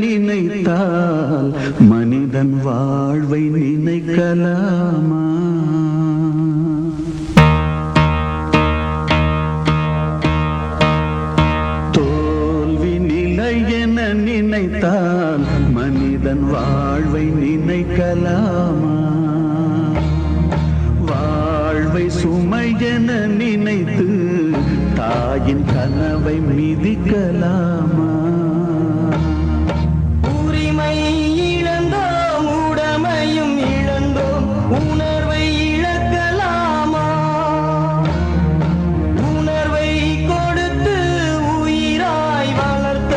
நினைத்தால் மனிதன் வாழ்வை நினைக்கலாமா? தோல்வி நிலை என நினைத்தால் மனிதன் வாழ்வை நினைக்கலாமா? வாழ்வை சுமை என நினைத்து தாயின் கனவை மிதிக்கலாமா? இழந்தோம் உடமையும் இழந்தோம் உணர்வை இழக்கலாமா? உணர்வை கொடுத்து உயிராய் வளர்த்த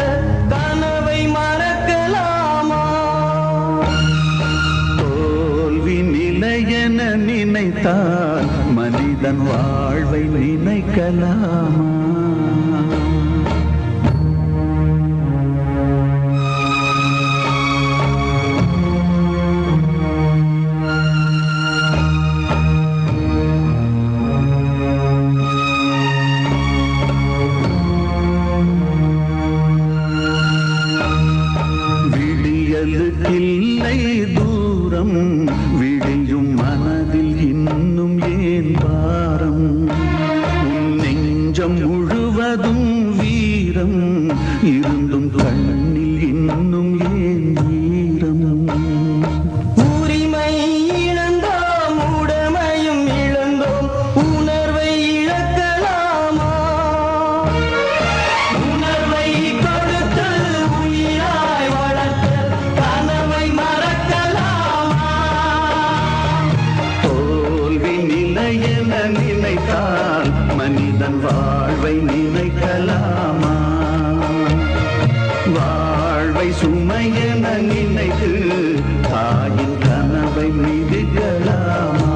கனவை மறக்கலாமா? தோல்வி நிலை என நினைத்தால் மனிதன் வாழ்வை நினைக்கலாமா? இல்லை தூரம் விடியும் மனதில் இன்னும் ஏன் பாரம்? உன் நெஞ்சம் முழுவதும் வீரம் இருந்தும் கண்ணில் இன்னும் ஏன் ஈரம்? உரிமை இழந்தோம் உடமையும் இழந்தோம் உணர்வை இழக்கலாமா? உணர்வை கொடுத்து உயிராய் வளர்த்த கனவை மறக்கலாமா? தோல்வி நிலை என நினைத்தால் மனிதன் வாழ்வை நினைக்கலாமா? வாழ்வை சுமை என நினைத்து தாயின் கனவை மிதிக்கலாமா?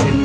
சின்ன